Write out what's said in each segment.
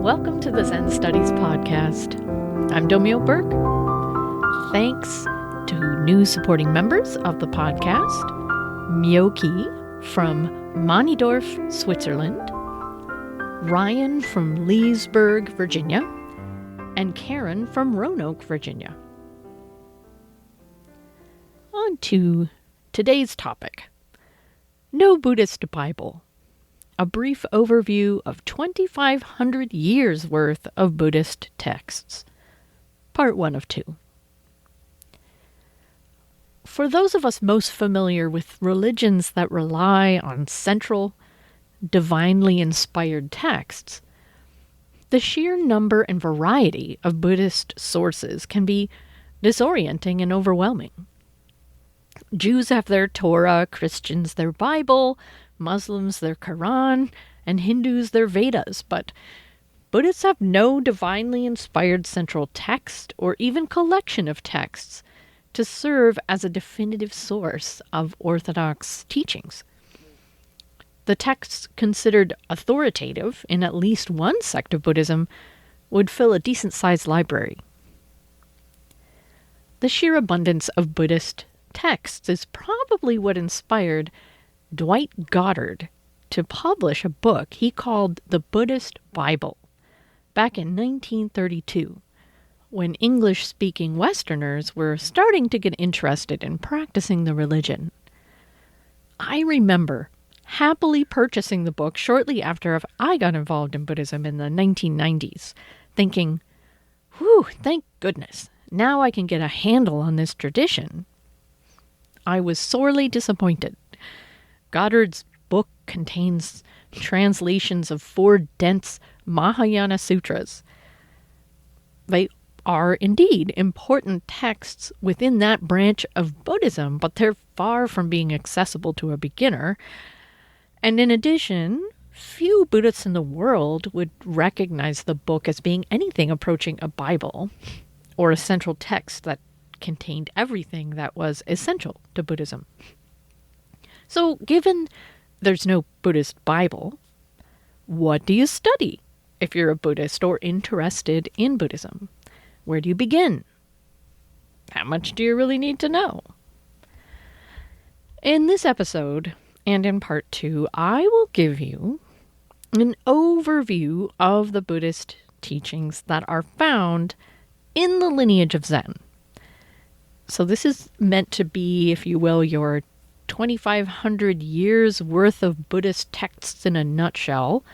Welcome to the Zen Studies Podcast. I'm Domio Burke. Thanks to new supporting members of the podcast, Myoki from Manidorf, Switzerland, Ryan from Leesburg, Virginia, and Karen from Roanoke, Virginia. On to today's topic. No Buddhist Bible. A brief overview of 2,500 years worth of Buddhist texts. Part 1 of 2. For those of us most familiar with religions that rely on central, divinely inspired texts, the sheer number and variety of Buddhist sources can be disorienting and overwhelming. Jews have their Torah, Christians their Bible, Muslims their Quran, and Hindus their Vedas, but Buddhists have no divinely inspired central text or even collection of texts to serve as a definitive source of orthodox teachings. The texts considered authoritative in at least one sect of Buddhism would fill a decent-sized library. The sheer abundance of Buddhist texts is probably what inspired Dwight Goddard to publish a book he called the Buddhist Bible back in 1932, when English-speaking Westerners were starting to get interested in practicing the religion. I remember happily purchasing the book shortly after I got involved in Buddhism in the 1990s, thinking, whew, thank goodness, now I can get a handle on this tradition. I was sorely disappointed. Goddard's book contains translations of 4 dense Mahayana sutras. They are indeed important texts within that branch of Buddhism, but they're far from being accessible to a beginner. And in addition, few Buddhists in the world would recognize the book as being anything approaching a Bible or a central text that contained everything that was essential to Buddhism. So, given there's no Buddhist Bible, what do you study if you're a Buddhist or interested in Buddhism? Where do you begin? How much do you really need to know? In this episode, and in part 2, I will give you an overview of the Buddhist teachings that are found in the lineage of Zen. So this is meant to be, if you will, your 2,500 years worth of Buddhist texts in a nutshell,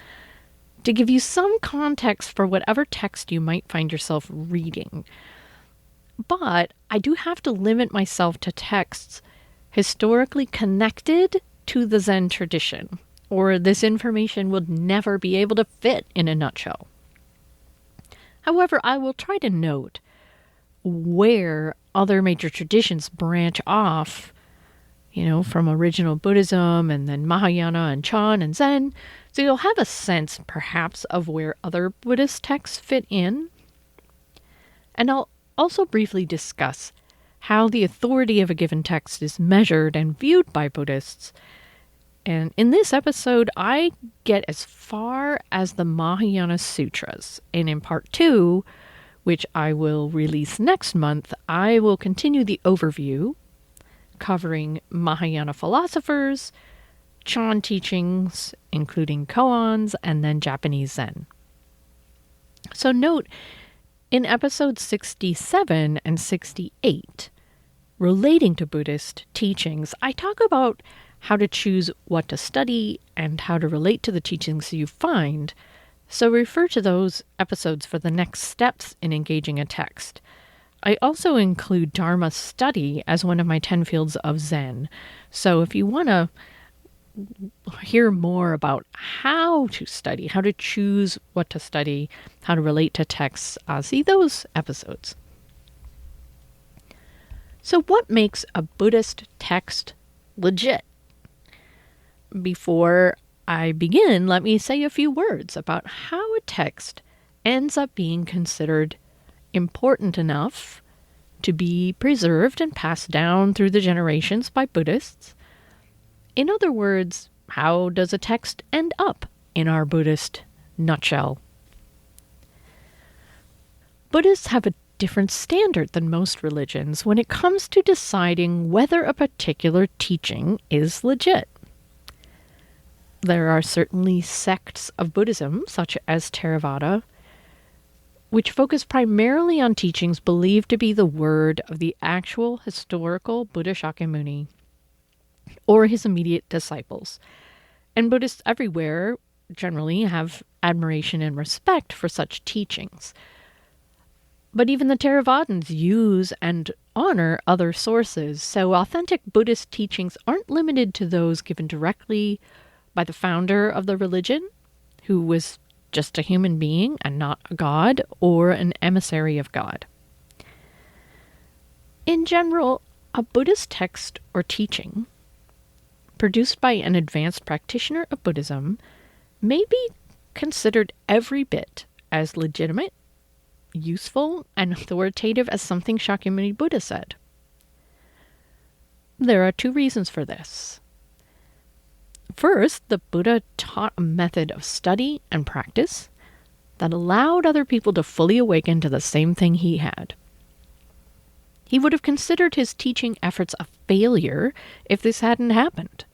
to give you some context for whatever text you might find yourself reading. But I do have to limit myself to texts historically connected to the Zen tradition, or this information would never be able to fit in a nutshell. However, I will try to note where other major traditions branch off, from original Buddhism and then Mahayana and Chan and Zen. So you'll have a sense, perhaps, of where other Buddhist texts fit in. And I'll also briefly discuss how the authority of a given text is measured and viewed by Buddhists. And in this episode, I get as far as the Mahayana Sutras. And in part 2, which I will release next month, I will continue the overview, covering Mahayana philosophers, Chan teachings, including koans, and then Japanese Zen. So note, in episodes 67 and 68, relating to Buddhist teachings, I talk about how to choose what to study and how to relate to the teachings you find, so refer to those episodes for the next steps in engaging a text. I also include Dharma study as one of my 10 fields of Zen. So if you want to hear more about how to study, how to choose what to study, how to relate to texts, see those episodes. So what makes a Buddhist text legit? Before I begin, let me say a few words about how a text ends up being considered important enough to be preserved and passed down through the generations by Buddhists. In other words, how does a text end up in our Buddhist nutshell? Buddhists have a different standard than most religions when it comes to deciding whether a particular teaching is legit. There are certainly sects of Buddhism, such as Theravada, which focus primarily on teachings believed to be the word of the actual historical Buddha Shakyamuni or his immediate disciples. And Buddhists everywhere generally have admiration and respect for such teachings. But even the Theravadins use and honor other sources, so authentic Buddhist teachings aren't limited to those given directly by the founder of the religion, who was just a human being and not a god or an emissary of God. In general, a Buddhist text or teaching produced by an advanced practitioner of Buddhism may be considered every bit as legitimate, useful, and authoritative as something Shakyamuni Buddha said. There are two reasons for this. First, the Buddha taught a method of study and practice that allowed other people to fully awaken to the same thing he had. He would have considered his teaching efforts a failure if this hadn't happened.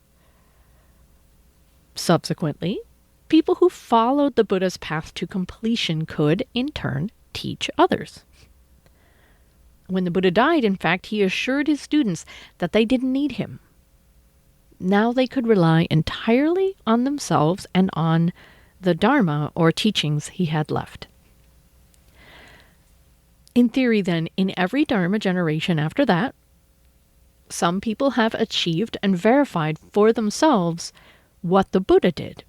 Subsequently, people who followed the Buddha's path to completion could, in turn, teach others. When the Buddha died, in fact, he assured his students that they didn't need him. Now they could rely entirely on themselves and on the Dharma or teachings he had left. In theory, then, in every Dharma generation after that, some people have achieved and verified for themselves what the Buddha did.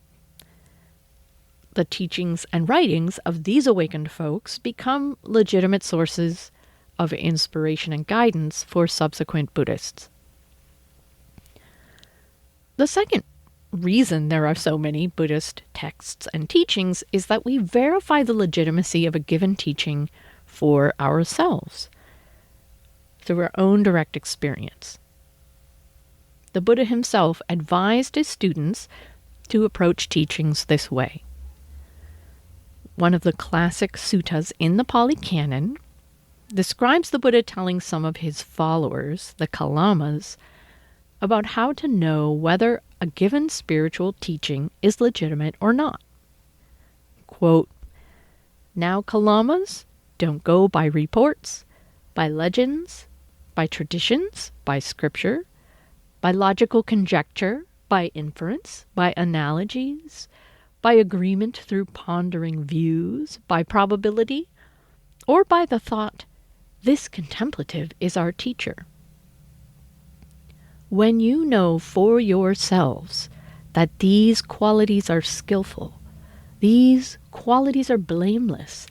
The teachings and writings of these awakened folks become legitimate sources of inspiration and guidance for subsequent Buddhists. The second reason there are so many Buddhist texts and teachings is that we verify the legitimacy of a given teaching for ourselves through our own direct experience. The Buddha himself advised his students to approach teachings this way. One of the classic suttas in the Pali Canon describes the Buddha telling some of his followers, the Kalamas, about how to know whether a given spiritual teaching is legitimate or not. Quote, "Now, Kalamas, don't go by reports, by legends, by traditions, by scripture, by logical conjecture, by inference, by analogies, by agreement through pondering views, by probability, or by the thought, this contemplative is our teacher. When you know for yourselves that these qualities are skillful, these qualities are blameless,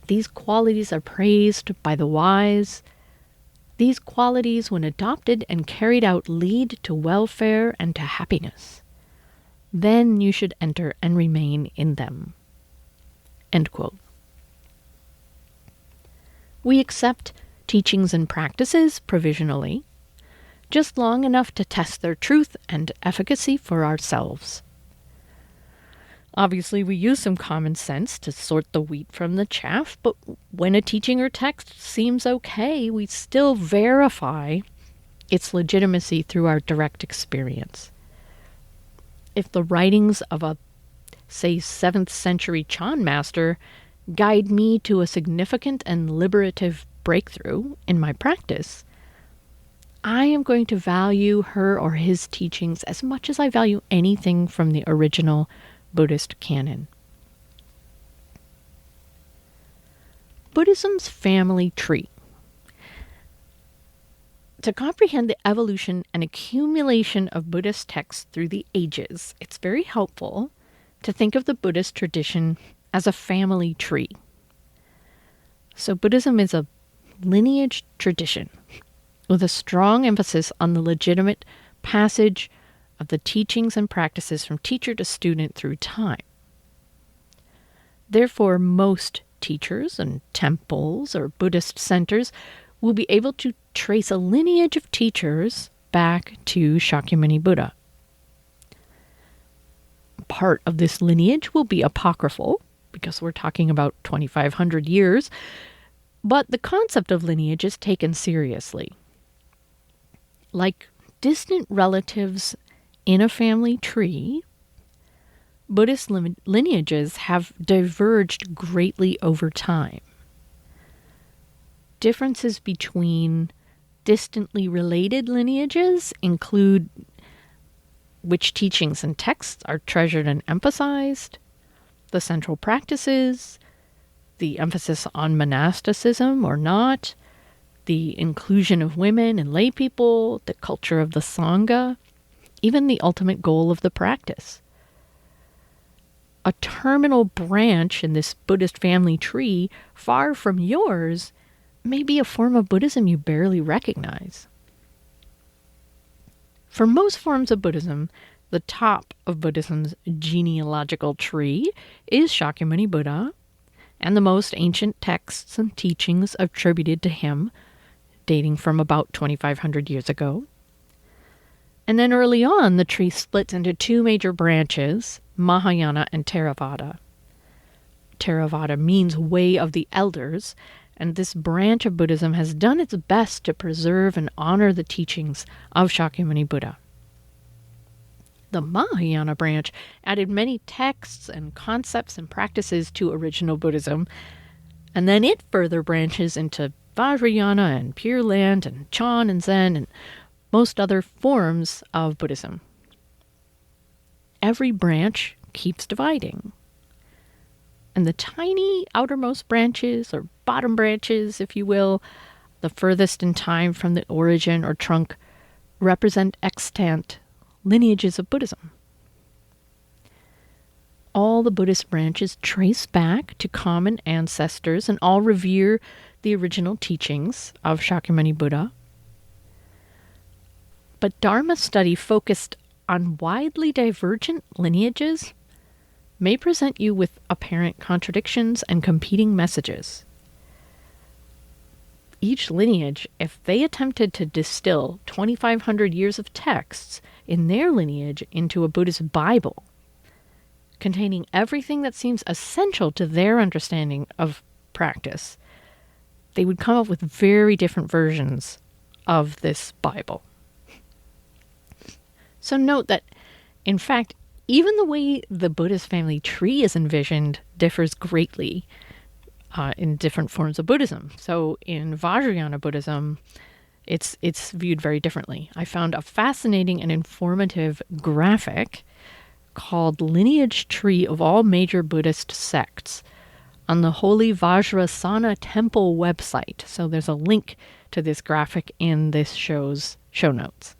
these qualities are praised by the wise, these qualities, when adopted and carried out, lead to welfare and to happiness, then you should enter and remain in them." End quote. We accept teachings and practices provisionally, just long enough to test their truth and efficacy for ourselves. Obviously, we use some common sense to sort the wheat from the chaff, but when a teaching or text seems okay, we still verify its legitimacy through our direct experience. If the writings of a, say, 7th century Chan master guide me to a significant and liberative breakthrough in my practice, I am going to value her or his teachings as much as I value anything from the original Buddhist canon. Buddhism's family tree. To comprehend the evolution and accumulation of Buddhist texts through the ages, it's very helpful to think of the Buddhist tradition as a family tree. So Buddhism is a lineage tradition with a strong emphasis on the legitimate passage of the teachings and practices from teacher to student through time. Therefore, most teachers and temples or Buddhist centers will be able to trace a lineage of teachers back to Shakyamuni Buddha. Part of this lineage will be apocryphal, because we're talking about 2,500 years, but the concept of lineage is taken seriously. Like distant relatives in a family tree, Buddhist lineages have diverged greatly over time. Differences between distantly related lineages include which teachings and texts are treasured and emphasized, the central practices, the emphasis on monasticism or not, the inclusion of women and lay people, the culture of the Sangha, even the ultimate goal of the practice. A terminal branch in this Buddhist family tree, far from yours, may be a form of Buddhism you barely recognize. For most forms of Buddhism, the top of Buddhism's genealogical tree is Shakyamuni Buddha, and the most ancient texts and teachings attributed to him, dating from about 2,500 years ago. And then early on, the tree splits into two major branches, Mahayana and Theravada. Theravada means way of the elders, and this branch of Buddhism has done its best to preserve and honor the teachings of Shakyamuni Buddha. The Mahayana branch added many texts and concepts and practices to original Buddhism, and then it further branches into Vajrayana and Pure Land and Chan and Zen and most other forms of Buddhism. Every branch keeps dividing. And the tiny outermost branches, or bottom branches, if you will, the furthest in time from the origin or trunk, represent extant lineages of Buddhism. All the Buddhist branches trace back to common ancestors and all revere the original teachings of Shakyamuni Buddha. But Dharma study focused on widely divergent lineages may present you with apparent contradictions and competing messages. Each lineage, if they attempted to distill 2,500 years of texts in their lineage into a Buddhist Bible, containing everything that seems essential to their understanding of practice, they would come up with very different versions of this Bible. So note that, in fact, even the way the Buddhist family tree is envisioned differs greatly in different forms of Buddhism. So in Vajrayana Buddhism, it's viewed very differently. I found a fascinating and informative graphic called Lineage Tree of All Major Buddhist Sects on the Holy Vajrasana Temple website. So there's a link to this graphic in this show's show notes.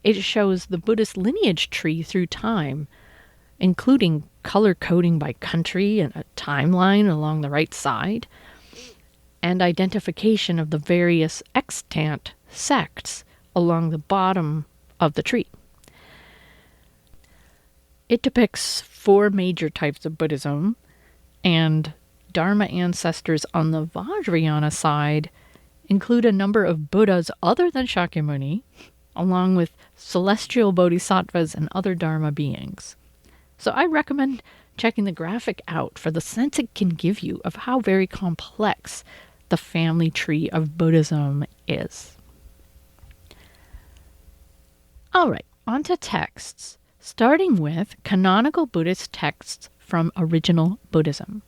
It shows the Buddhist lineage tree through time, including color coding by country and a timeline along the right side, and identification of the various extant sects along the bottom of the tree. It depicts 4 major types of Buddhism, and Dharma ancestors on the Vajrayana side include a number of Buddhas other than Shakyamuni, along with celestial bodhisattvas and other Dharma beings. So I recommend checking the graphic out for the sense it can give you of how very complex the family tree of Buddhism is. All right, on to texts, starting with canonical Buddhist texts from original Buddhism.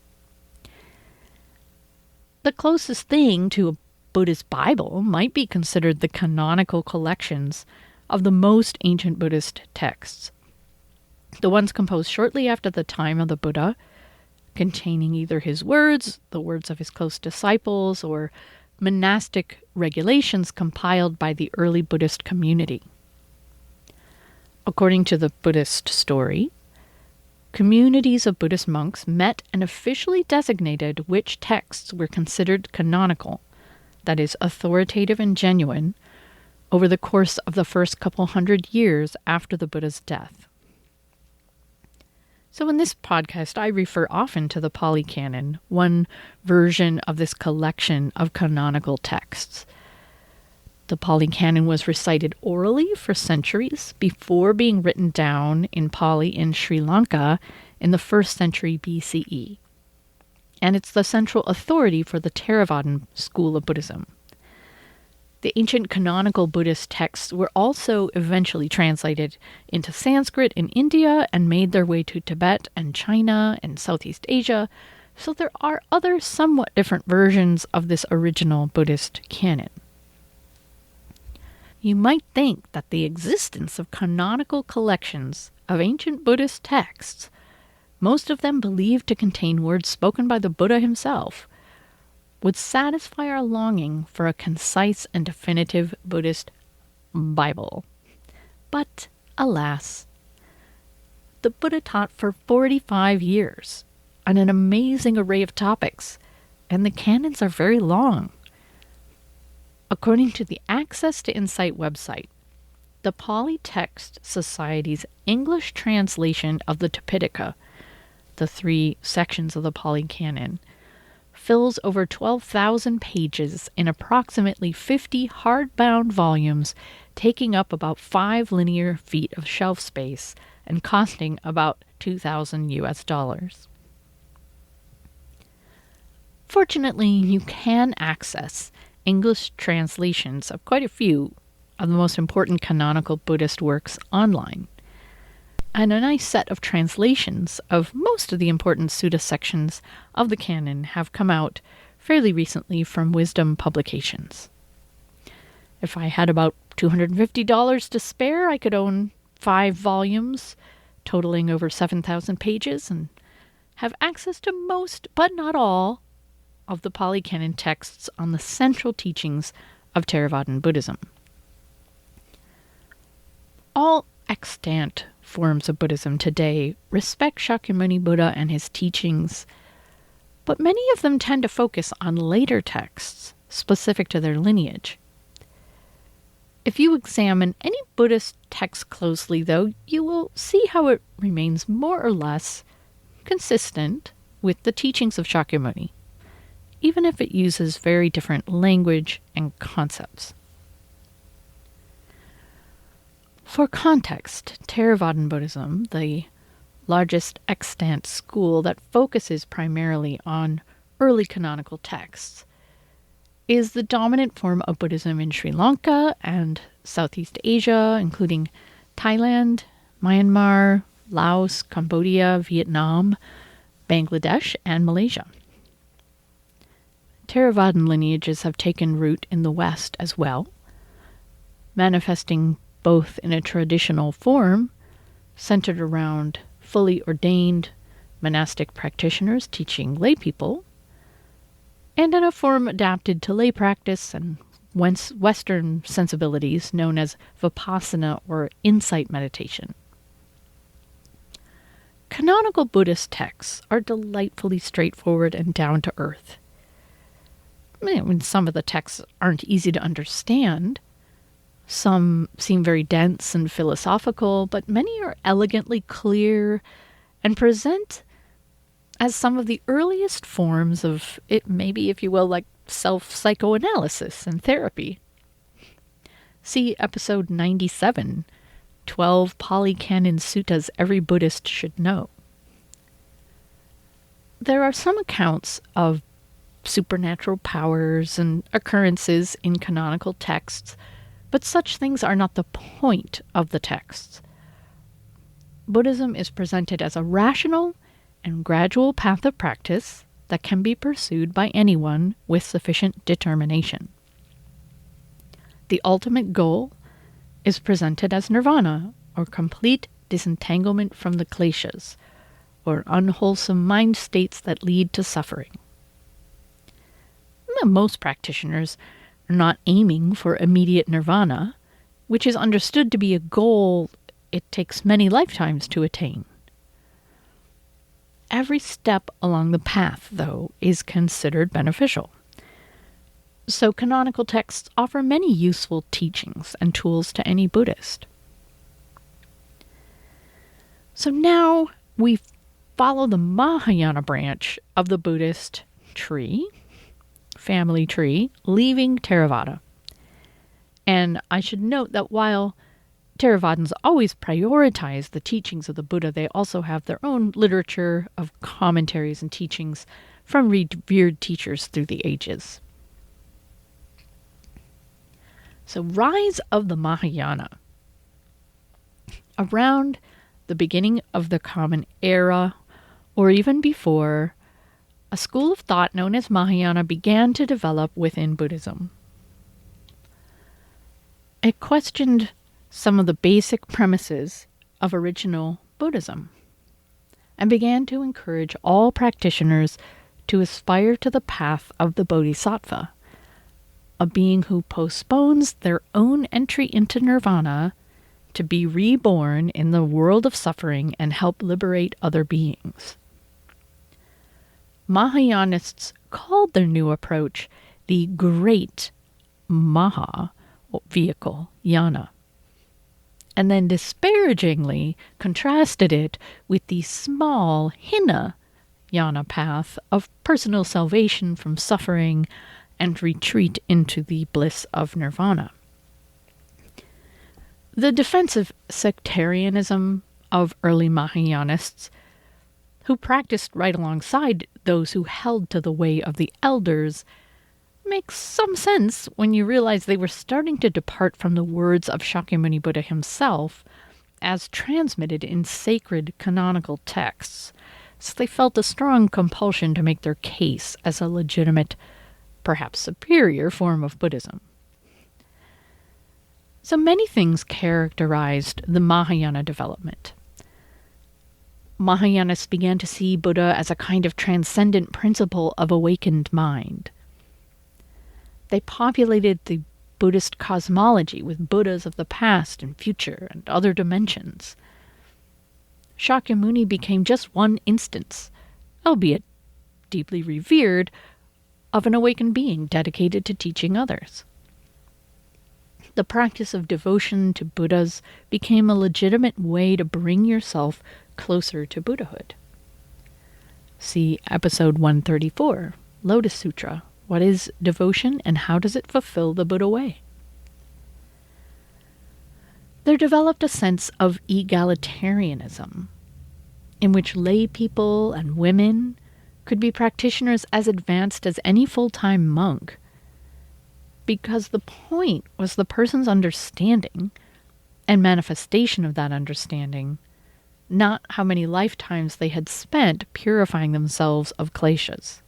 The closest thing to a Buddhist Bible might be considered the canonical collections of the most ancient Buddhist texts. The ones composed shortly after the time of the Buddha, containing either his words, the words of his close disciples, or monastic regulations compiled by the early Buddhist community. According to the Buddhist story, communities of Buddhist monks met and officially designated which texts were considered canonical, that is, authoritative and genuine, over the course of the first couple hundred years after the Buddha's death. So in this podcast, I refer often to the Pali Canon, one version of this collection of canonical texts. The Pali Canon was recited orally for centuries before being written down in Pali in Sri Lanka in the 1st century BCE, and it's the central authority for the Theravadan school of Buddhism. The ancient canonical Buddhist texts were also eventually translated into Sanskrit in India and made their way to Tibet and China and Southeast Asia, so there are other somewhat different versions of this original Buddhist canon. You might think that the existence of canonical collections of ancient Buddhist texts, most of them believed to contain words spoken by the Buddha himself, would satisfy our longing for a concise and definitive Buddhist Bible. But, alas, the Buddha taught for 45 years on an amazing array of topics, and the canons are very long. According to the Access to Insight website, the Pali Text Society's English translation of the Tipitaka, the 3 sections of the Pali Canon, fills over 12,000 pages in approximately 50 hardbound volumes, taking up about 5 linear feet of shelf space and costing about $2,000 US. Fortunately, you can access English translations of quite a few of the most important canonical Buddhist works online, and a nice set of translations of most of the important Sutta sections of the canon have come out fairly recently from Wisdom Publications. If I had about $250 to spare, I could own 5 volumes totaling over 7,000 pages and have access to most, but not all, of the Pali Canon texts on the central teachings of Theravadan Buddhism. All extant forms of Buddhism today respect Shakyamuni Buddha and his teachings, but many of them tend to focus on later texts specific to their lineage. If you examine any Buddhist text closely, though, you will see how it remains more or less consistent with the teachings of Shakyamuni, even if it uses very different language and concepts. For context, Theravadan Buddhism, the largest extant school that focuses primarily on early canonical texts, is the dominant form of Buddhism in Sri Lanka and Southeast Asia, including Thailand, Myanmar, Laos, Cambodia, Vietnam, Bangladesh, and Malaysia. Theravadan lineages have taken root in the West as well, manifesting both in a traditional form centered around fully ordained monastic practitioners teaching lay people, and in a form adapted to lay practice and Western sensibilities known as vipassana or insight meditation. Canonical Buddhist texts are delightfully straightforward and down to earth. Some of the texts aren't easy to understand. Some seem very dense and philosophical, but many are elegantly clear and present as some of the earliest forms of it, maybe, if you will, like self-psychoanalysis and therapy. See episode 97, 12 Pali Canon Suttas Every Buddhist Should Know. There are some accounts of supernatural powers and occurrences in canonical texts, but such things are not the point of the texts. Buddhism is presented as a rational and gradual path of practice that can be pursued by anyone with sufficient determination. The ultimate goal is presented as nirvana, or complete disentanglement from the kleshas, or unwholesome mind states that lead to suffering. Most practitioners are not aiming for immediate nirvana, which is understood to be a goal it takes many lifetimes to attain. Every step along the path, though, is considered beneficial. So canonical texts offer many useful teachings and tools to any Buddhist. So now we follow the Mahayana branch of the Buddhist family tree, leaving Theravada. And I should note that while Theravadins always prioritize the teachings of the Buddha. They also have their own literature of commentaries and teachings from revered teachers through the ages. So, rise of the Mahayana. Around the beginning of the Common Era, or even before, a school of thought known as Mahayana began to develop within Buddhism. It questioned some of the basic premises of original Buddhism and began to encourage all practitioners to aspire to the path of the Bodhisattva, a being who postpones their own entry into nirvana to be reborn in the world of suffering and help liberate other beings. Mahayanists called their new approach the Great Maha vehicle, Yana, and then disparagingly contrasted it with the small Hina Yana path of personal salvation from suffering and retreat into the bliss of nirvana. The defensive sectarianism of early Mahayanists, who practiced right alongside those who held to the way of the elders, makes some sense when you realize they were starting to depart from the words of Shakyamuni Buddha himself as transmitted in sacred canonical texts. So they felt a strong compulsion to make their case as a legitimate, perhaps superior form of Buddhism. So many things characterized the Mahayana development. Mahayanists began to see Buddha as a kind of transcendent principle of awakened mind. They populated the Buddhist cosmology with Buddhas of the past and future and other dimensions. Shakyamuni became just one instance, albeit deeply revered, of an awakened being dedicated to teaching others. The practice of devotion to Buddhas became a legitimate way to bring yourself closer to Buddhahood. See episode 134, Lotus Sutra. What is devotion and how does it fulfill the Buddha way? There developed a sense of egalitarianism, in which lay people and women could be practitioners as advanced as any full-time monk, because the point was the person's understanding and manifestation of that understanding, not how many lifetimes they had spent purifying themselves of kleshas.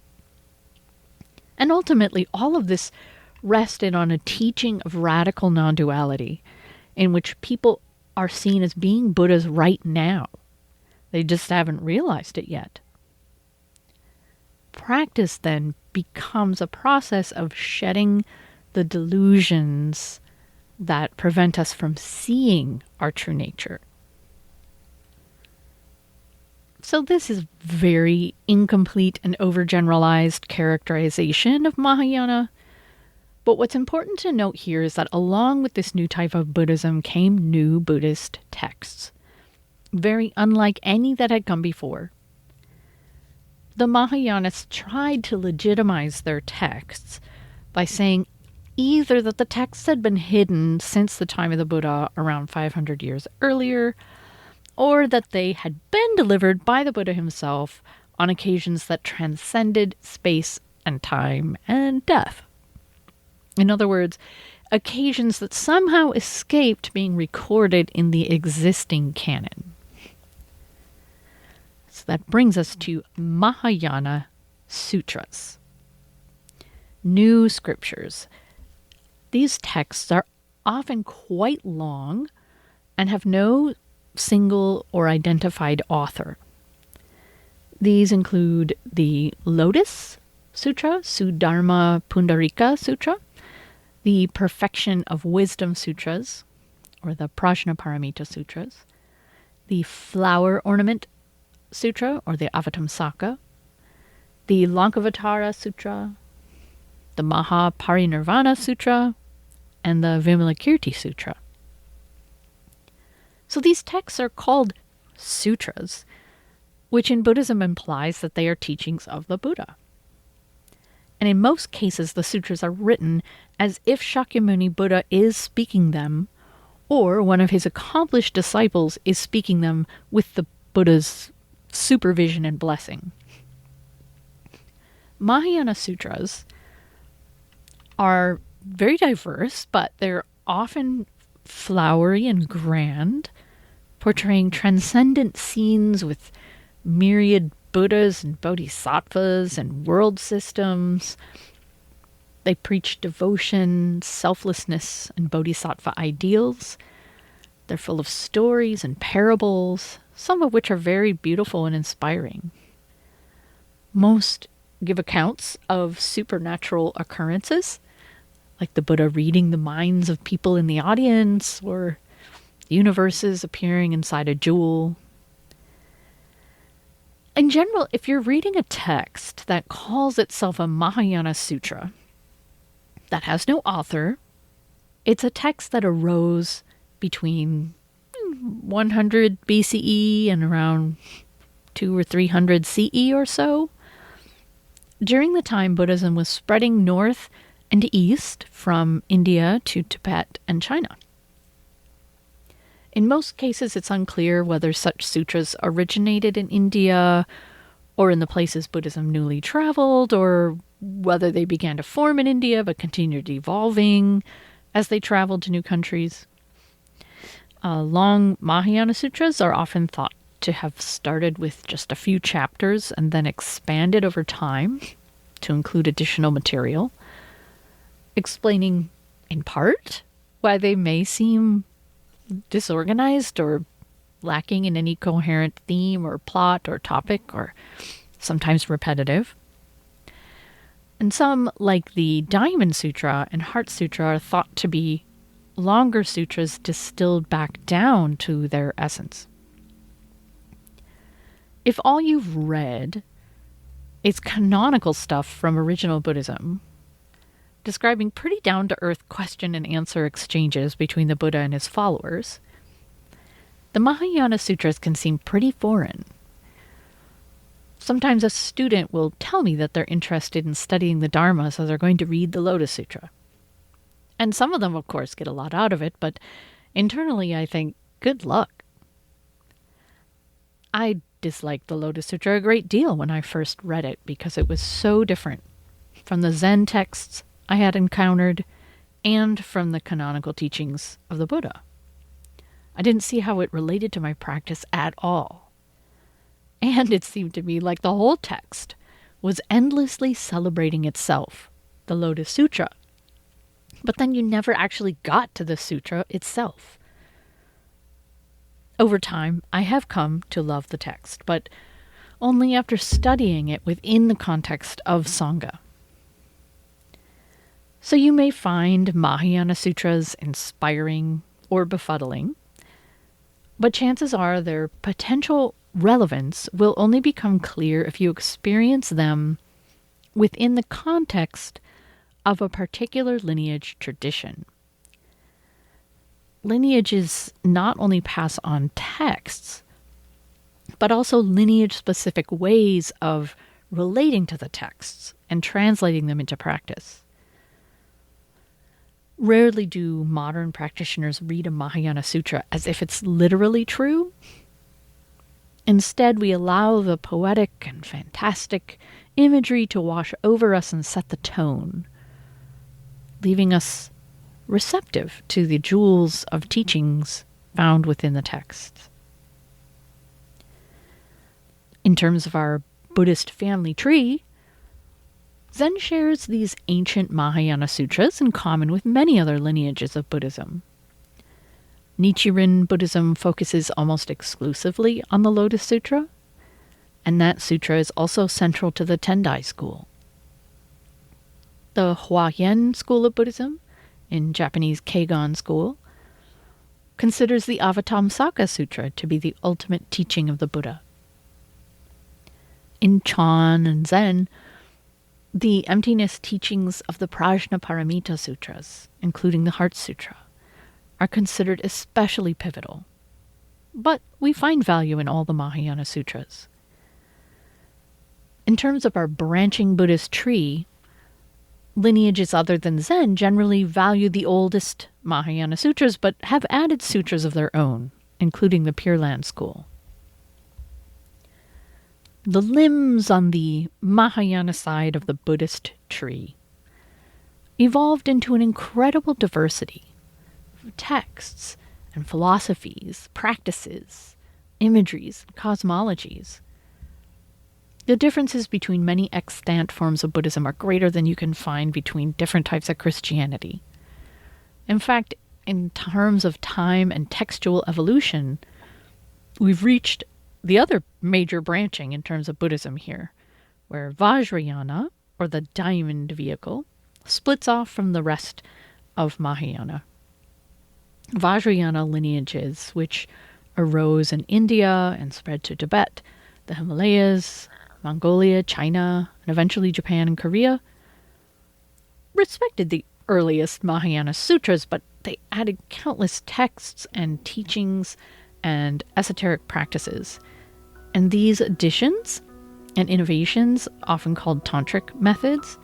And ultimately, all of this rested on a teaching of radical non-duality, in which people are seen as being Buddhas right now. They just haven't realized it yet. Practice then becomes a process of shedding the delusions that prevent us from seeing our true nature. So this is very incomplete and overgeneralized characterization of Mahayana. But what's important to note here is that along with this new type of Buddhism came new Buddhist texts, very unlike any that had come before. The Mahayanists tried to legitimize their texts by saying either that the texts had been hidden since the time of the Buddha around 500 years earlier, or that they had been delivered by the Buddha himself on occasions that transcended space and time and death. In other words, occasions that somehow escaped being recorded in the existing canon. So that brings us to Mahayana Sutras. New scriptures. These texts are often quite long and have no single or identified author. These include the Lotus Sutra, Sudharma Pundarika Sutra, the Perfection of Wisdom Sutras, or the Prajnaparamita Sutras, the Flower Ornament Sutra, or the Avatamsaka, the Lankavatara Sutra, the Mahaparinirvana Sutra, and the Vimalakirti Sutra. So these texts are called sutras, which in Buddhism implies that they are teachings of the Buddha. And in most cases, the sutras are written as if Shakyamuni Buddha is speaking them, or one of his accomplished disciples is speaking them with the Buddha's supervision and blessing. Mahayana sutras are very diverse, but they're often flowery and grand, portraying transcendent scenes with myriad Buddhas and Bodhisattvas and world systems. They preach devotion, selflessness, and Bodhisattva ideals. They're full of stories and parables, some of which are very beautiful and inspiring. Most give accounts of supernatural occurrences, like the Buddha reading the minds of people in the audience, or universes appearing inside a jewel. In general, if you're reading a text that calls itself a Mahayana Sutra, that has no author, it's a text that arose between 100 BCE and around 200 or 300 CE or so, during the time Buddhism was spreading north and east from India to Tibet and China. In most cases, it's unclear whether such sutras originated in India or in the places Buddhism newly traveled, or whether they began to form in India but continued evolving as they traveled to new countries. Long Mahayana sutras are often thought to have started with just a few chapters and then expanded over time to include additional material, explaining in part why they may seem disorganized or lacking in any coherent theme or plot or topic, or sometimes repetitive. And some, like the Diamond Sutra and Heart Sutra, are thought to be longer sutras distilled back down to their essence. If all you've read is canonical stuff from original Buddhism, describing pretty down-to-earth question and answer exchanges between the Buddha and his followers, the Mahayana Sutras can seem pretty foreign. Sometimes a student will tell me that they're interested in studying the Dharma, so they're going to read the Lotus Sutra. And some of them, of course, get a lot out of it, but internally I think, good luck. I disliked the Lotus Sutra a great deal when I first read it because it was so different from the Zen texts I had encountered and from the canonical teachings of the Buddha. I didn't see how it related to my practice at all. And it seemed to me like the whole text was endlessly celebrating itself, the Lotus Sutra. But then you never actually got to the sutra itself. Over time, I have come to love the text, but only after studying it within the context of Sangha. So you may find Mahayana Sutras inspiring or befuddling, but chances are their potential relevance will only become clear if you experience them within the context of a particular lineage tradition. Lineages not only pass on texts, but also lineage-specific ways of relating to the texts and translating them into practice. Rarely do modern practitioners read a Mahayana Sutra as if it's literally true. Instead, we allow the poetic and fantastic imagery to wash over us and set the tone, leaving us receptive to the jewels of teachings found within the text. In terms of our Buddhist family tree, Zen shares these ancient Mahayana sutras in common with many other lineages of Buddhism. Nichiren Buddhism focuses almost exclusively on the Lotus Sutra, and that sutra is also central to the Tendai school. The Huayan school of Buddhism, in Japanese Keigon school, considers the Avatamsaka Sutra to be the ultimate teaching of the Buddha. In Chan and Zen, the emptiness teachings of the Prajnaparamita Sutras, including the Heart Sutra, are considered especially pivotal. But we find value in all the Mahayana Sutras. In terms of our branching Buddhist tree, lineages other than Zen generally value the oldest Mahayana sutras, but have added sutras of their own, including the Pure Land school. The limbs on the Mahayana side of the Buddhist tree evolved into an incredible diversity of texts and philosophies, practices, imageries, cosmologies. The differences between many extant forms of Buddhism are greater than you can find between different types of Christianity. In fact, in terms of time and textual evolution, we've reached the other major branching in terms of Buddhism here, where Vajrayana, or the diamond vehicle, splits off from the rest of Mahayana. Vajrayana lineages, which arose in India and spread to Tibet, the Himalayas, Mongolia, China, and eventually Japan and Korea, respected the earliest Mahayana sutras, but they added countless texts and teachings and esoteric practices. And these additions and innovations, often called tantric methods,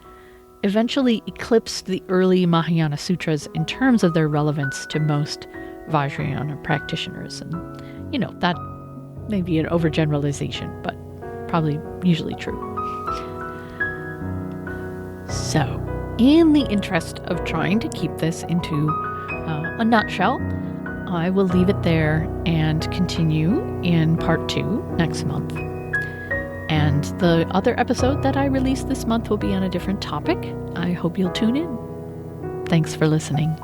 eventually eclipsed the early Mahayana sutras in terms of their relevance to most Vajrayana practitioners. And, that may be an overgeneralization, but probably usually true. So, in the interest of trying to keep this into a nutshell, I will leave it there and continue in part 2 next month. And the other episode that I release this month will be on a different topic. I hope you'll tune in. Thanks for listening.